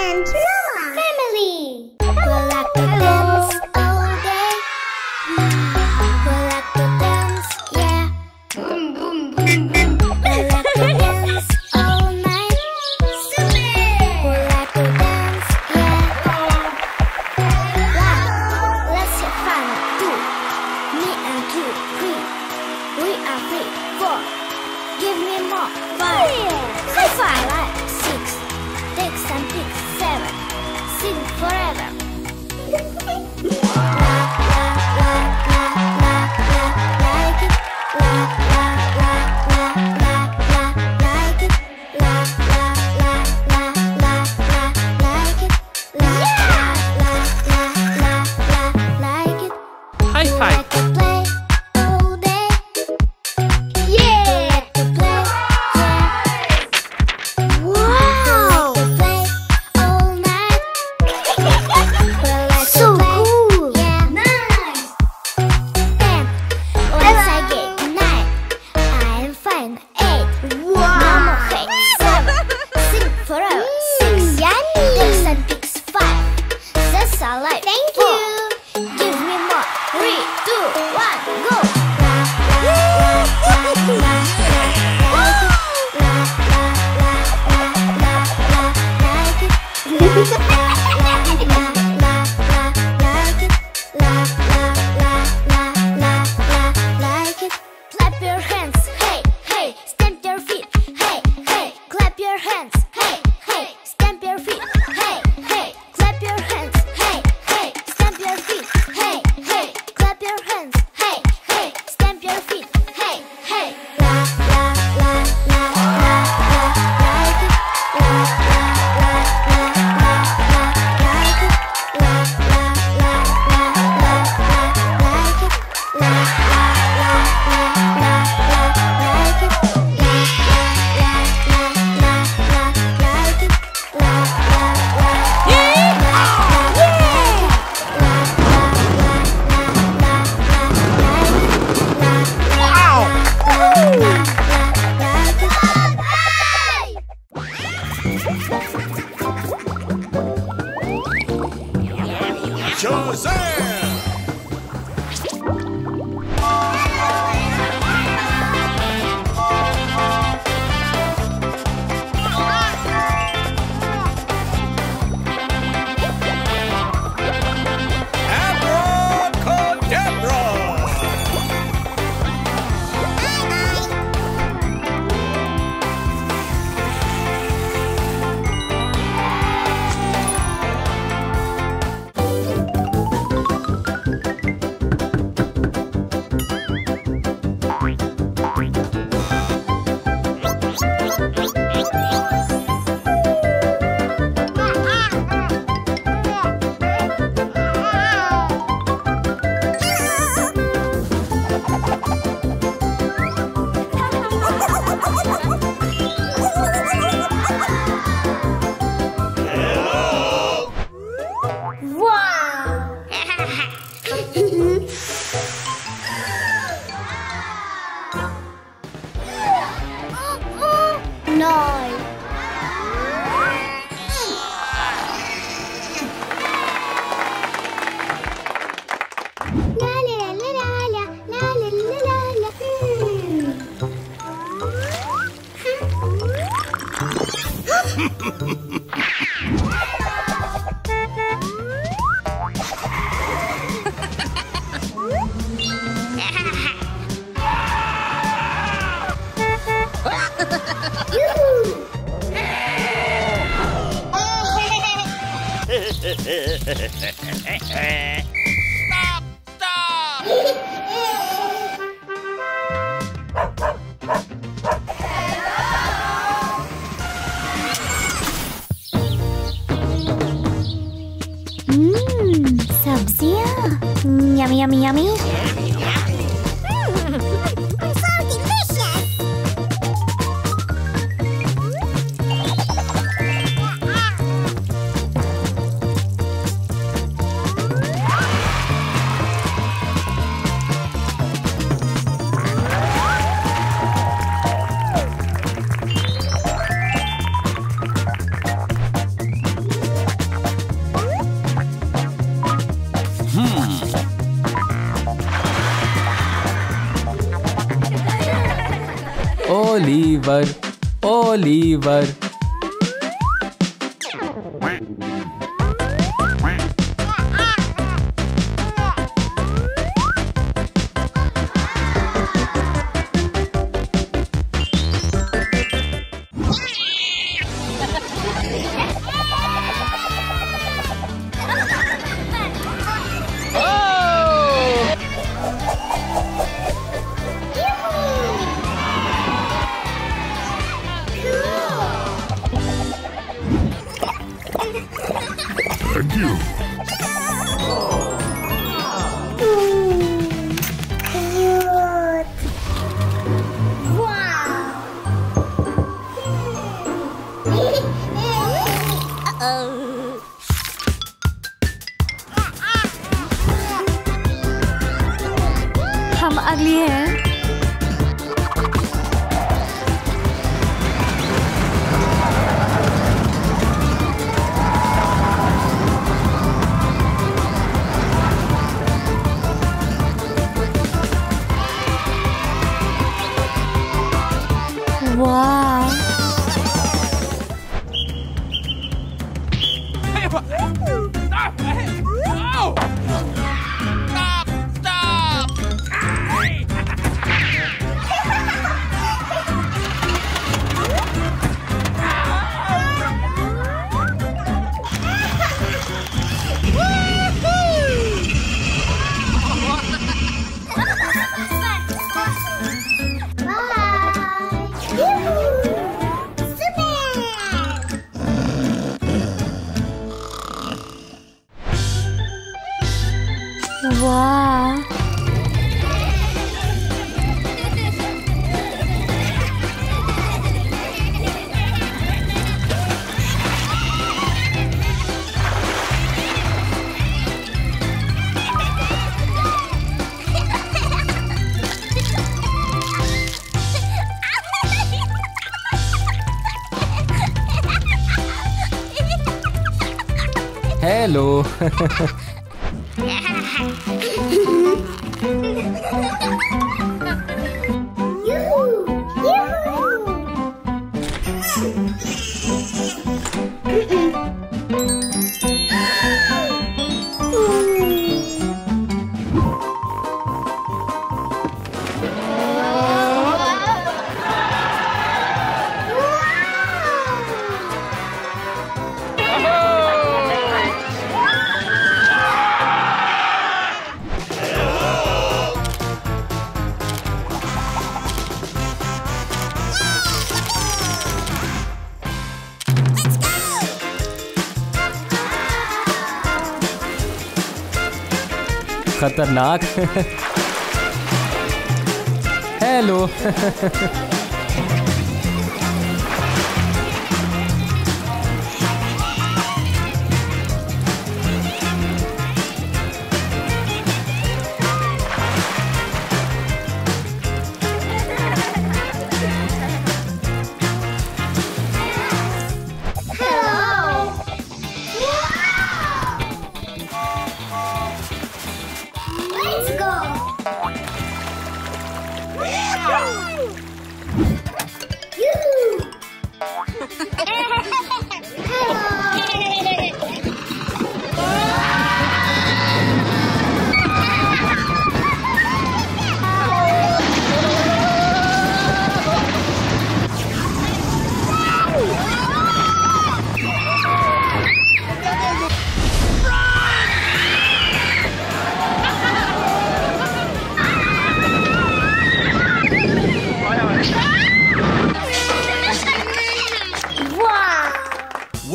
and Roma family. We like to dance all day. We like to dance, yeah. Boom, boom, boom, boom. We like to dance all night. Super! We like to dance, yeah. Wow, let's have fun too. Me and you, free. We are free. 4. Give me more. 5. High five. Like 6. Take some pics. 7. Sing forever. La la la la la la like it. La la la la la la like it. La la la la la la like it. La la la la la la like it. High We five. like to play all day. Yeah. Like to play, yeah. Wow. We like to play all night. We like to play, yeah. Nice. 10. Once I get 9, I'm fine. 8. Wow. No more fake. 7. Sing forever. 6. Take some pics. 5. That's our life. Thank you. Give me more. 3, 2, 1, go. La la la la la la like it. La la la la la la like it. La la la la la la like it. La la la la la la like it. Clap your hands, hey hey. Stamp your feet, hey hey. Clap your hands, hey hey. Stamp your feet, hey hey. Clap your hands, hey hey. Stamp your feet, hey hey. Clap your hands, hey hey. Stamp your feet, hey hey. La la la la la la like it. La la la la la la like it. La la la la la la like it. La la la la la la like it. La la la la la la like it. La la la la la सब्जियां yummy yummy yummy. So delicious. Oliver Oliver. हम अगली हैं। वाह, वाह, hello. खतरनाक। Hello.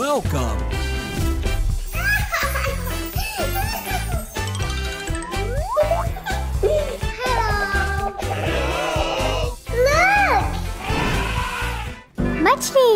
Welcome. Look! Machli!